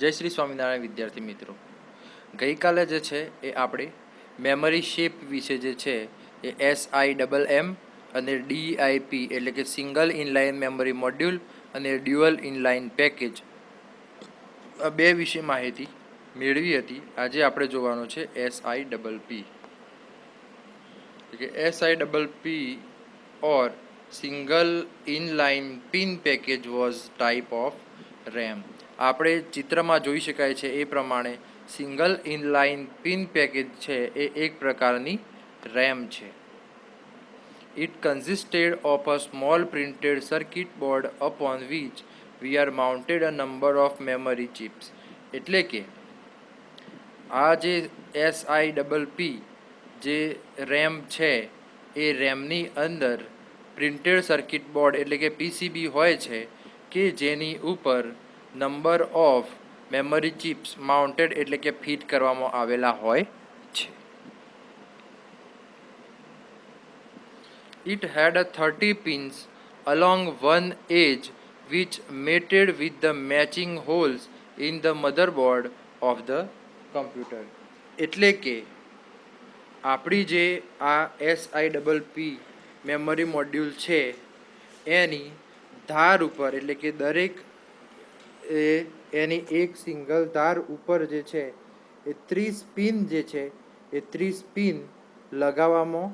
જય શ્રી સ્વામિનારાયણ વિદ્યાર્થી મિત્રો, ગઈકાલે જે છે એ આપણે મેમરી શેપ વિશે જે છે એ SIMM અને DIP એટલે કે સિંગલ ઇનલાઇન મેમરી મોડ્યુલ અને ડ્યુઅલ ઇનલાઇન પેકેજ આ બે વિશે માહિતી મેળવી હતી. આજે આપણે જોવાનું છે SIPP એટલે કે SIPP or single inline pin package was type of RAM. આપણે ચિત્રમાં જોઈ શકાય છે એ પ્રમાણે સિંગલ ઇનલાઇન પિન પેકેજ છે એ એક પ્રકારની RAM છે. It consisted of a small printed circuit board upon which we are mounted a number of memory chips. એટલે કે આ જે SIPP જે RAM છે એ રેમની અંદર પ્રિન્ટેડ સર્કિટ બોર્ડ એટલે કે PCB હોય છે કે જેની ઉપર number of memory chips mounted એટલે કે ફિટ કરવામાં આવેલા હોય છે. It had a 30 pins along one edge which mated with the matching holes in the motherboard of the computer. એટલે કે આપણી જે આ SIPP મેમરી મોડ્યુલ છે એની ધાર ઉપર એટલે કે દરેક એની એક સિંગલ ધાર ઉપર જે છે એ 30 પિન જે છે એ 30 પિન લગાવવામાં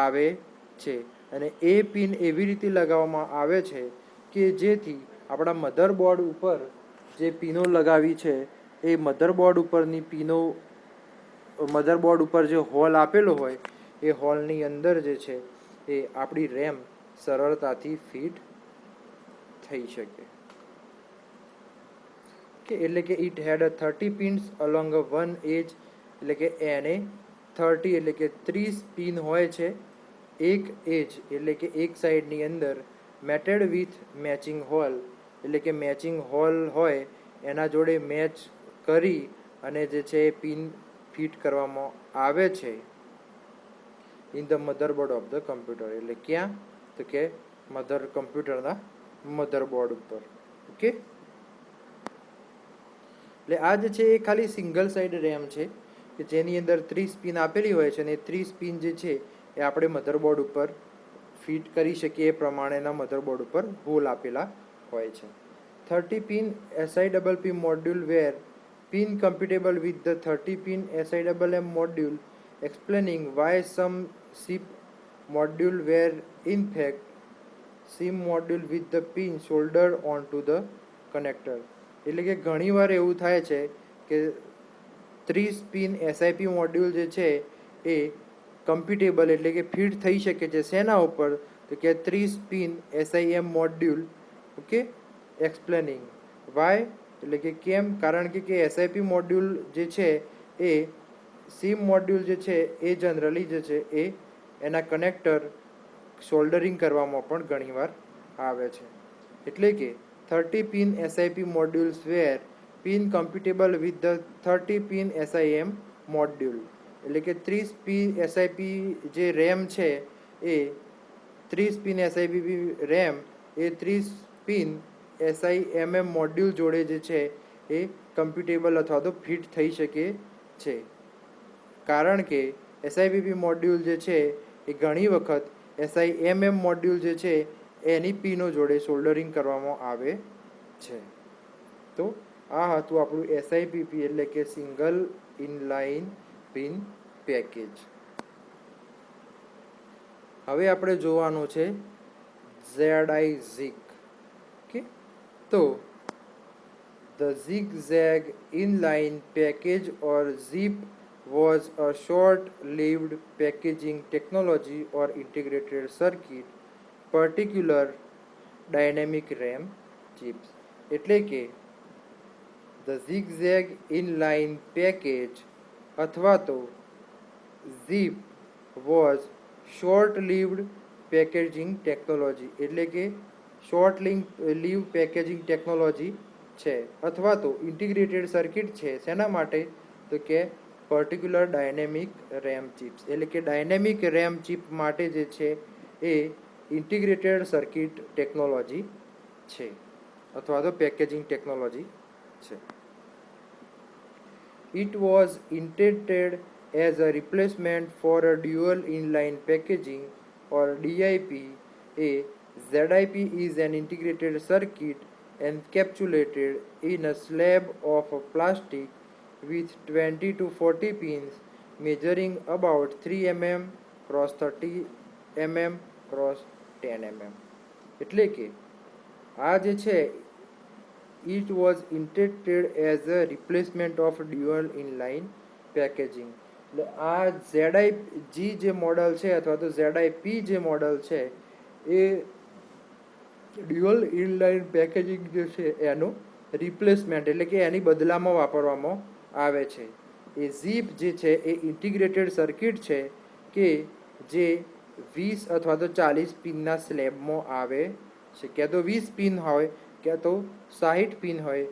આવે છે અને એ પિન એવી રીતે લગાવવામાં આવે છે કે જેથી આપણા મધરબોર્ડ ઉપર જે પિનો લગાવી છે એ મધરબોર્ડ ઉપરની પિનો મધરબોર્ડ ઉપર જે હોલ આપેલો હોય એ હોલની અંદર જે છે એ આપણી રેમ સરળતાથી ફિટ થઈ શકે કે એટલે કે it had 30 pins along one edge એટલે કે એને 30 એટલે કે 30 પિન હોય છે એક એજ એટલે કે એક સાઈડની અંદર મેટેડ વિથ મેચિંગ હોલ એટલે કે મેચિંગ હોલ હોય એના જોડે મેચ કરી અને જે છે એ પિન ફિટ કરવામાં આવે છે in the motherboard of the computer. એટલે ક્યાં તો કે કમ્પ્યુટરના મધરબોર્ડ ઉપર. ઓકે, એટલે આ જે છે એ ખાલી સિંગલ સાઇડ રેમ છે કે જેની અંદર 30 પિન આપેલી હોય છે અને 30 પિન જે છે એ આપણે મધરબોર્ડ ઉપર ફિટ કરી શકીએ એ પ્રમાણેના મધરબોર્ડ ઉપર હોલ આપેલા હોય છે. 30 pin SIPP module were pin compatible with the 30 pin SIMM module, explaining why some SIP module were in fact SIM module with the pin soldered onto the connector. એટલે કે ઘણીવાર એવું થાય છે કે 30 પિન SIP મોડ્યુલ જે છે એ કમ્પ્યુટેબલ એટલે કે ફિટ થઈ શકે છે શેના ઉપર તો કે 30 pin SIM module. Okay, explaining why એટલે કે કેમ, કારણ કે SIP મોડ્યુલ જે છે એ સિમ મોડ્યુલ જે છે એ જનરલી જે છે એ એના કનેક્ટર શોલ્ડરિંગ કરવામાં પણ ઘણીવાર આવે છે. એટલે કે 30 pin SIP modules were pin compatible with the 30 pin SIM module. એટલે કે 30 પિન SIP જે રેમ છે એ 30 પિન SIP રેમ એ 30 પિન SIMM મોડ્યુલ જોડે જે છે એ કમ્પ્યુટેબલ અથવા તો ફિટ થઈ શકે છે. કારણ કે SIPP મોડ્યુલ જે છે એ ઘણી વખત SIMM મોડ્યુલ જે છે એની પિનો જોડે સોલ્ડરિંગ કરવામાં આવે છે. તો આ હતું આપણું SIPP એટલે કે સિંગલ ઇનલાઇન પિન પેકેજ. હવે આપણે જોવાનું છે ZIG. ઓકે, તો the zigzag inline package or ZIP was a short-lived packaging technology or integrated circuit particular dynamic RAM chips. એટલે કે the zigzag inline package અથવા તો ZIP was short-lived packaging technology એટલે કે શોર્ટ લીવ પેકેજિંગ ટેકનોલોજી છે અથવા તો integrated circuit છે શેના માટે તો કે પર્ટિક્યુલર ડાયનેમિક રેમ ચિપ્સ એટલે કે ડાયનેમિક રેમ ચિપ માટે જે છે એ ઇન્ટિગ્રેટેડ સર્કિટ ટેકનોલોજી છે અથવા તો પેકેજિંગ ટેકનોલોજી છે. It was intended as a replacement for a dual inline packaging or DIP. A ZIP is an integrated circuit encapsulated in a slab of plastic with 20 to 40 pins measuring about 3 mm cross 30 mm cross 10 mm. એટલે કે આ જે છે it was intended as a replacement of dual inline packaging. એટલે આ ZIG જે model છે અથવા તો ZIP જે મોડલ છે એ ડ્યુઅલ ઇનલાઇન પેકેજિંગ જે છે એનું રિપ્લેસમેન્ટ એટલે કે એની બદલામાં વાપરવામાં આવે છે. એ ઝીપ જે છે એ ઇન્ટિગ્રેટેડ સર્કિટ છે કે જે 20 અથવા તો 40 પિનના સ્લેબમાં આવે છે, ક્યાં તો 20 પિન હોય ક્યાં તો 60 પિન હોય,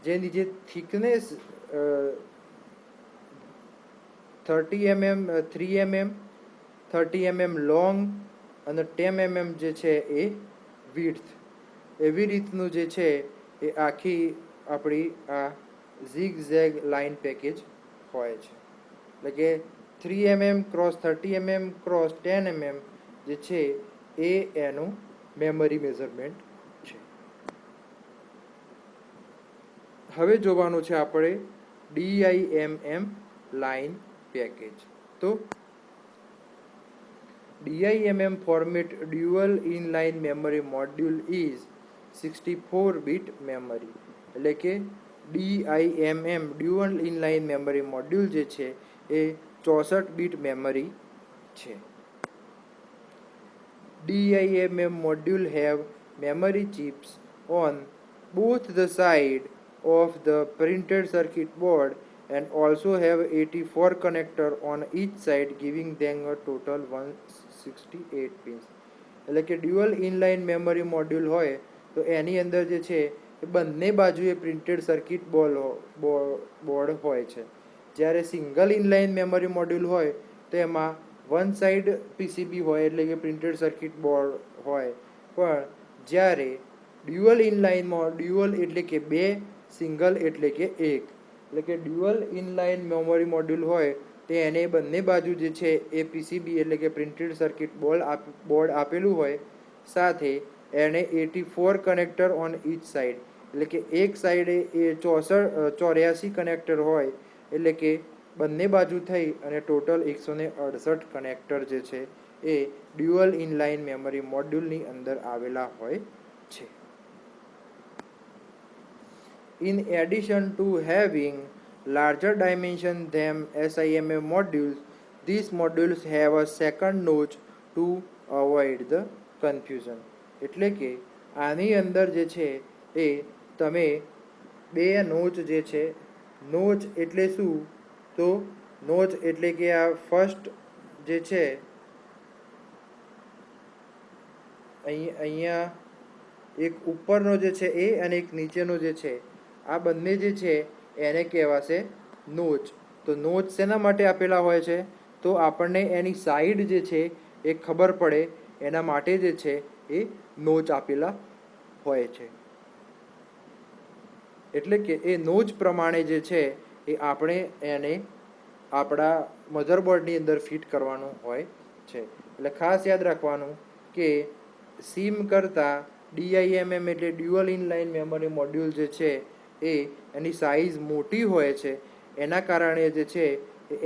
જેની જે thickness 30 mm 3 mm 30 mm long અને 10 mm જે છે એ વિડ્થ, એવી રીતનું જે છે એ આખી આપણી આ ઝીગ ઝેગ લાઇન પેકેજ હોય છે. એટલે કે 3 mm cross 30 mm cross 10 mm જે છે એ એનું મેમરી મેઝરમેન્ટ છે. હવે જોવાનું છે આપણે DIMM લાઇન પેકેજ. તો DIMM format dual inline memory module is 64-bit memory. એટલે કે DIMM dual inline memory module જે છે એ 64-bit મેમરી છે. DIMM module have memory chips on both the side of the printed circuit board and also have 84 connector on each side giving them a total 168 pins. એટલે કે dual inline memory module હોય તો એની અંદર જે છે એ બંને બાજુએ પ્રિન્ટેડ સર્કિટ બોર્ડ હોય છે. જ્યારે સિંગલ ઇનલાઇન મેમરી મોડ્યુલ હોય તો એમાં વન સાઇડ પીસીબી હોય એટલે કે પ્રિન્ટેડ સર્કિટ બોર્ડ હોય, પણ જ્યારે ડ્યુઅલ ઇનલાઇનમાં ડ્યુઅલ એટલે કે બે, સિંગલ એટલે કે એક, એટલે કે ડ્યુઅલ ઇનલાઇન મેમરી મોડ્યુલ હોય તો એને બંને બાજુ જે છે એ પીસીબી એટલે કે પ્રિન્ટેડ સર્કિટ બોર્ડ આપેલું હોય, સાથે એને 84 કનેક્ટર ઓન ઈચ સાઇડ એટલે કે એક સાઈડે એ 84 કનેક્ટર હોય, એટલે કે બંને બાજુ થઈ અને ટોટલ 168 કનેક્ટર જે છે એ ડ્યુઅલ ઇનલાઇન મેમરી મોડ્યુલની અંદર આવેલા હોય છે. In addition to having larger dimension than SIMM modules, these modules have a second notch to avoid the confusion. એટલે કે આની અંદર જે છે એ તમે બે નોચ જે છે, નોચ એટલે શું, તો નોચ એટલે કે આ ફર્સ્ટ જે છે અહીંયા એક ઉપરનો જે છે એ અને એક નીચેનો જે છે આ બંને જે છે એને કહેવાશે નોચ. તો નોચ શેના માટે આપેલા હોય છે, તો આપણને એની સાઈડ જે છે એ ખબર પડે એના માટે જે છે એ નોચ આપેલા હોય છે. એટલે કે એ નોચ પ્રમાણે જે છે એ આપણે એને આપણા મધરબોર્ડની અંદર ફિટ કરવાનું હોય છે. એટલે ખાસ યાદ રાખવાનું કે સિમ કરતાં DIMM એટલે ડ્યુઅલ ઇનલાઇન મેમરી મોડ્યુલ જે છે એ એની સાઇઝ મોટી હોય છે, એના કારણે જે છે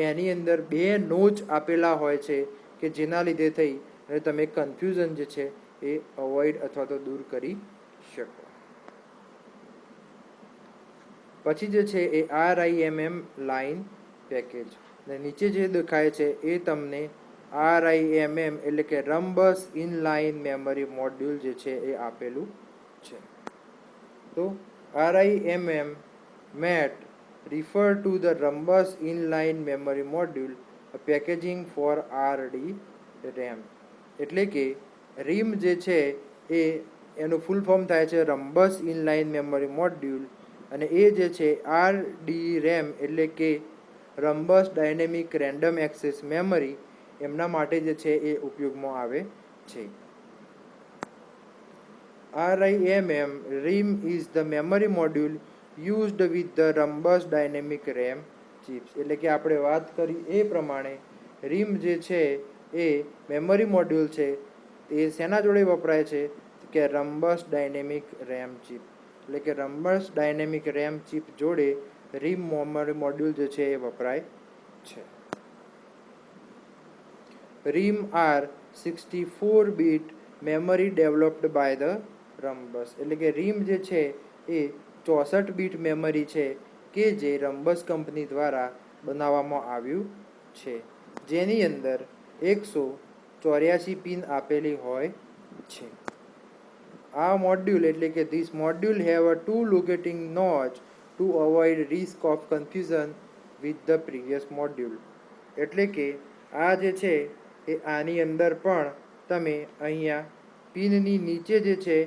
એની અંદર બે નોચ આપેલા હોય છે કે જેના લીધે થઈ અને તમે કન્ફ્યુઝન જે છે એ અવોઇડ અથવા તો દૂર કરી શકો. પછી જે છે એ RIMM લાઇન પેકેજ, ને નીચે જે દેખાય છે એ તમને RIMM એટલે કે રમ્બસ ઇનલાઇન મેમરી મોડ્યુલ જે છે એ આપેલું છે. તો RIMM MET refer to the rhombus inline memory module, a packaging for RD-RAM. એટલે કે RIM જે છે એ એનું ફૂલ ફોર્મ થાય છે રમ્બસ ઇનલાઇન મેમરી મોડ્યુલ, અને એ જે છે RD-RAM એટલે કે રમ્બસ ડાયનેમિક રેન્ડમ એક્સેસ મેમરી, એમના માટે જે છે એ ઉપયોગમાં આવે છે. RIMM RIM is the memory module used with the Rambus dynamic RAM chips. એટલે કે આપણે વાત કરી એ પ્રમાણે રીમ જે છે એ મેમરી મોડ્યુલ છે એ શેના જોડે વપરાય છે કે રમ્બસ ડાયનેમિક રેમ ચિપ. એટલે કે રમ્બસ ડાયનેમિક રેમ ચિપ જોડે રીમ મેમરી મોડ્યુલ જે છે એ વપરાય છે. RIMM are 64-bit memory developed by the Rambus. એટલે કે રીમ જે છે એ 64-bit મેમરી છે કે જે રમ્બસ કંપની દ્વારા બનાવવામાં આવ્યું છે, જેની અંદર 184 પિન આપેલી હોય છે. આ મોડ્યુલ એટલે કે this module have a two locating notch to avoid risk of confusion with the previous module. એટલે કે આ જે છે એ આની અંદર પણ તમે અહીંયા પિનની નીચે જે છે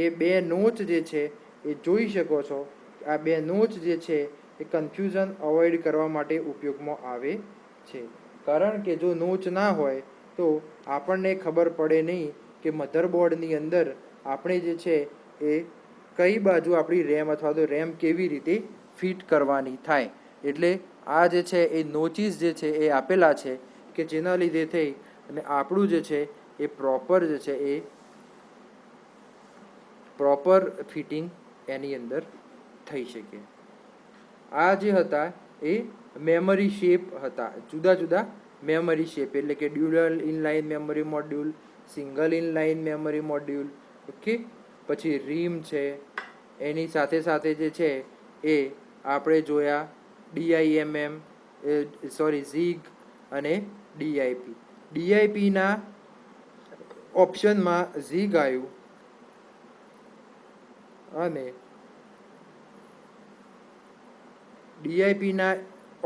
એ બે નોચ જે છે એ જોઈ શકો છો. આ બે નોચ જે છે એ કન્ફ્યુઝન અવોઇડ કરવા માટે ઉપયોગમાં આવે છે. કારણ કે જો નોચ ના હોય તો આપણને ખબર પડે નહીં કે મધરબોર્ડની અંદર આપણે જે છે એ કઈ બાજુ આપણી રેમ અથવા તો રેમ કેવી રીતે ફિટ કરવાની થાય. એટલે આ જે છે એ નોચીસ જે છે એ આપેલા છે કે જેના લીધે થઈ અને આપણું જે છે એ પ્રોપર જે છે એ પ્રોપર ફિટિંગ એની અંદર થઈ શકે. આ જે હતા એ મેમરી શેપ હતા, જુદા જુદા મેમરી શેપ. એટલે કે dual inline memory module, single inline memory module, okay. પછી રીમ છે, એની સાથે સાથે જે છે એ આપણે જોયા ડીઆઈએમએમ ઝીગ અને ડીઆઈપી. ડીઆઈપીના ઓપ્શનમાં ઝીગ આવ્યું અને ડીઆઈપીના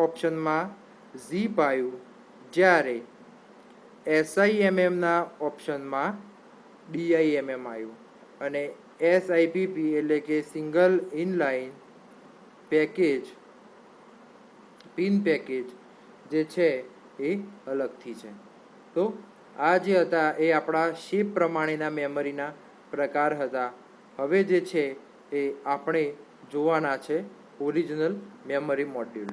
ઓપ્શનમાં ઝીપ આવ્યું, જ્યારે એસઆઈએમએમના ઓપ્શનમાં ડીઆઈએમએમ આવ્યું અને એસઆઈપીપી એટલે કે single inline package pin package જે છે એ અલગથી છે. તો આ જે હતા એ આપણા શેપ પ્રમાણેના મેમરીના પ્રકાર હતા. હવે જે છે એ આપણે જોવાના છે ઓરિજિનલ મેમરી મોડ્યુલ.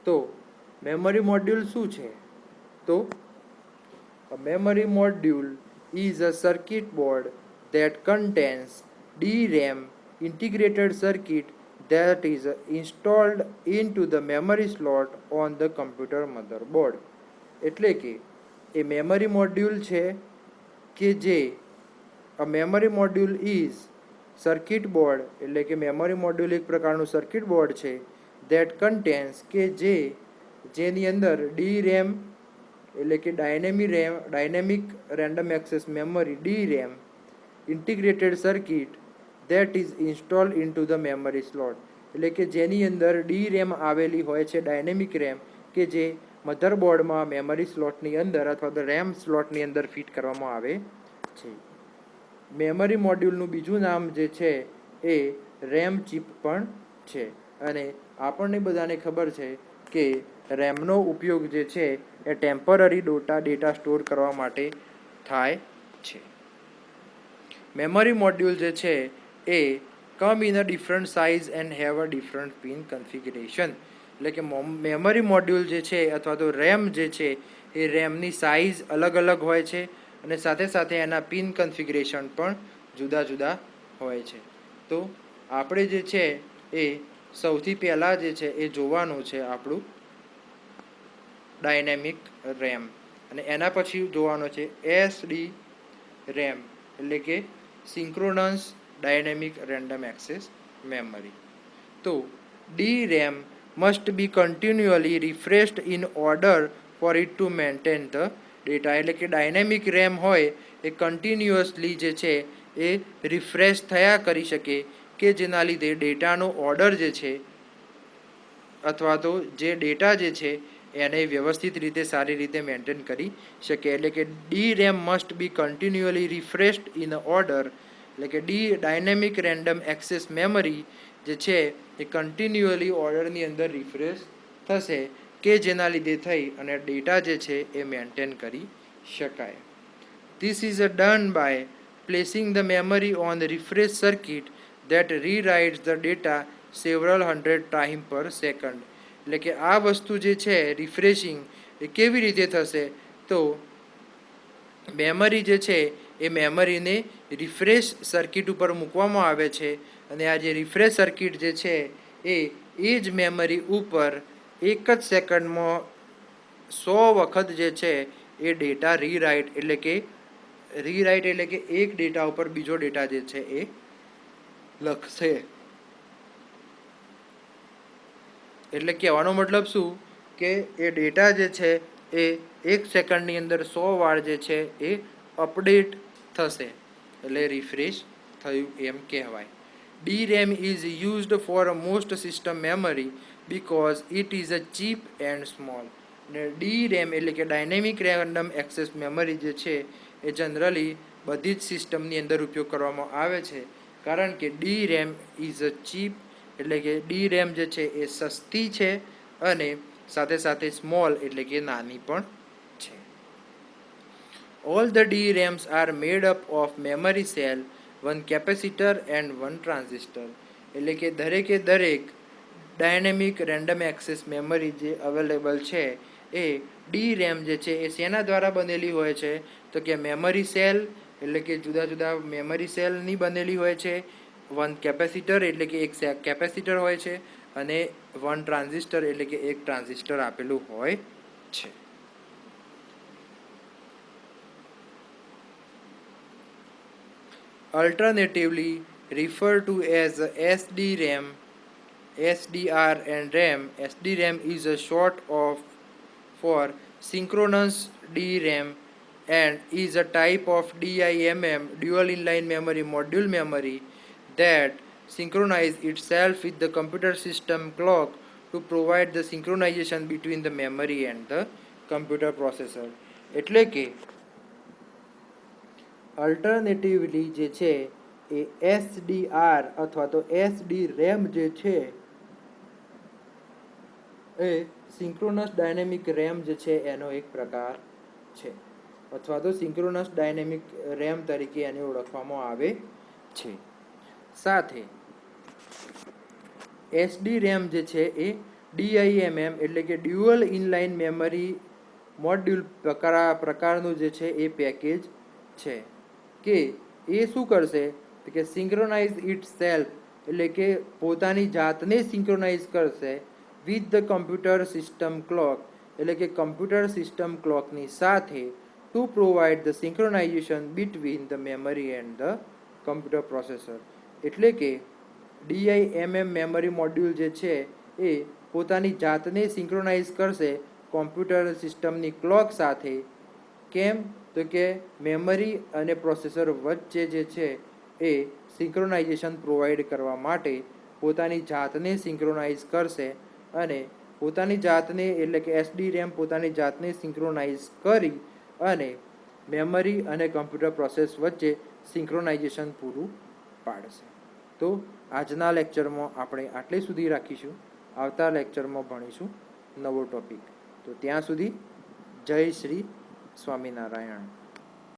તો મેમરી મોડ્યુલ શું છે? તો a memory module is a circuit board that contains DRAM integrated circuit that is installed into the memory slot on the computer motherboard. એટલે કે એ મેમરી મોડ્યુલ છે કે જે a memory module is circuit board એટલે કે memory module એક પ્રકારનું circuit board છે that contains કે જેની અંદર DRAM એટલે કે dynamic random access memory DRAM integrated circuit that is installed into the memory slot. એટલે કે જેની અંદર DRAM આવેલી હોય છે, ડાયનેમિક રેમ કે જે મધરબોર્ડમાં મેમરી સ્લોટની અંદર અથવા તો રેમ સ્લોટની અંદર ફિટ કરવામાં આવે છે. મેમરી મોડ્યુલનું બીજું નામ જે છે એ રેમ ચિપ પણ છે. અને આપણને બધાને ખબર છે કે રેમનો ઉપયોગ જે છે એ ટેમ્પરરી ડેટા સ્ટોર કરવા માટે થાય છે. મેમરી મોડ્યુલ જે છે એ come in a different size and have a different pin configuration. એટલે કે મેમરી મોડ્યુલ જે છે અથવા તો રેમ જે છે એ રેમની સાઇઝ અલગ અલગ હોય છે અને સાથે સાથે એના પિન કન્ફિગરેશન પણ જુદા જુદા હોય છે. તો આપણે જે છે એ સૌથી પહેલાં જે છે એ જોવાનું છે આપણું ડાયનેમિક રેમ અને એના પછી જોવાનો છે એસડી રેમ એટલે કે synchronous dynamic random access memory. તો DRAM must be continually refreshed in order for it to maintain the data. એટલે કે ડાયનેમિક રેમ હોય એ કન્ટિન્યુઅસલી જે છે એ રિફ્રેશ થયા કરી શકે કે જેના લીધે ડેટાનો ઓર્ડર જે છે અથવા તો જે ડેટા જે છે એને વ્યવસ્થિત રીતે સારી રીતે મેન્ટેન કરી શકે. એટલે કે DRAM must be continually refreshed in order. એટલે કે ડાયનેમિક રેન્ડમ એક્સેસ મેમરી જે છે એ કન્ટિન્યુઅલી ઓર્ડરની અંદર રિફ્રેશ થશે કે જેના લીધે થઈ અને ડેટા જે છે એ મેન્ટેન કરી શકાય. This is done by placing the memory on the refresh circuit that rewrites the data several hundred times per second. એટલે કે આ વસ્તુ જે છે રિફ્રેશિંગ એ કેવી રીતે થશે તો મેમરી જે છે એ મેમરીને રિફ્રેશ સર્કિટ ઉપર મૂકવામાં આવે છે અને આ જે રિફ્રેશ સર્કિટ જે છે એ જ મેમરી ઉપર એક જ સેકન્ડમાં 100 વખત જે છે એ ડેટા રીરાઇટ એટલે કે એક ડેટા ઉપર બીજો ડેટા જે છે એ લખશે. એટલે કહેવાનો મતલબ શું કે એ ડેટા જે છે એ એક સેકન્ડની અંદર 100 વાર જે છે એ અપડેટ થશે એટલે રિફ્રેશ થયું એમ કહેવાય. DRAM is used for most system memory because it is a cheap and small. DRAM એટલે કે ડાયનેમિક રેન્ડમ એક્સેસ મેમરી જે છે એ જનરલી બધી જ સિસ્ટમની અંદર ઉપયોગ કરવામાં આવે છે કારણ કે DRAM ઇઝ અ ચીપ એટલે કે DRAM જે છે એ સસ્તી છે અને સાથે સાથે સ્મોલ એટલે કે નાની પણ છે. All the DRAMs are made up of memory cell, one capacitor and one transistor. એટલે કે દરેકે દરેક ડાયનેમિક રેન્ડમ એક્સેસ મેમરી જે અવેલેબલ છે એ DRAM જે છે એ શેના દ્વારા બનેલી હોય છે તો કે મેમરી સેલ એટલે કે જુદા જુદા મેમરી સેલની બનેલી હોય છે, વન કેપેસિટર એટલે કે એક કેપેસિટર હોય છે અને વન ટ્રાન્ઝિસ્ટર એટલે કે એક ટ્રાન્ઝિસ્ટર આપેલું હોય છે. Alternatively referred to as SDRAM, SDR and RAM. SDRAM is a short of for synchronous DRAM and is a type of DIMM, dual inline memory module memory, that synchronize itself with the computer system clock to provide the synchronization between the memory and the computer processor. એટલે કે alternatively જે છે એ SDR અથવા તો SDRAM જે છે એ synchronous dynamic RAM જે છે એનો એક પ્રકાર છે અથવા તો સિંક્રોનસ ડાયનેમિક રેમ તરીકે એને ઓળખવામાં આવે છે. સાથે SDRAM જે છે એ DIMM એટલે કે ડ્યુઅલ ઇનલાઇન મેમરી મોડ્યુલ પ્રકારનું જે છે એ પેકેજ છે કે એ શું કરશે કે સિંક્રોનાઇઝ ઇટ સેલ્ફ એટલે કે પોતાની જાતને સિંક્રોનાઇઝ કરશે with the computer system clock એટલે કે કમ્પ્યુટર સિસ્ટમ ક્લોકની સાથે two provide the synchronisation between the memory and the computer processor. એટલે કે DIMM મેમરી મોડ્યુલ જે છે એ પોતાની જાતને સિંક્રોનાઇઝ કરશે કોમ્પ્યુટર સિસ્ટમની ક્લોક સાથે. કેમ તો કે મેમરી અને પ્રોસેસર વચ્ચે જે છે એ સિંક્રોનાઇઝેશન પ્રોવાઈડ કરવા માટે પોતાની જાતને સિંક્રોનાઇઝ કરશે અને પોતાની જાતને એટલે કે SDRAM પોતાની જાતને સિંક્રોનાઇઝ કરી અને મેમરી અને કમ્પ્યુટર પ્રોસેસ વચ્ચે સિંક્રોનાઇઝેશન પૂરું પાડશે. તો આજના લેક્ચરમાં આપણે આટલે સુધી રાખીશું. આવતા લેક્ચરમાં ભણીશું નવો ટોપિક. તો ત્યાં સુધી જય શ્રી સ્વામિનારાયણ.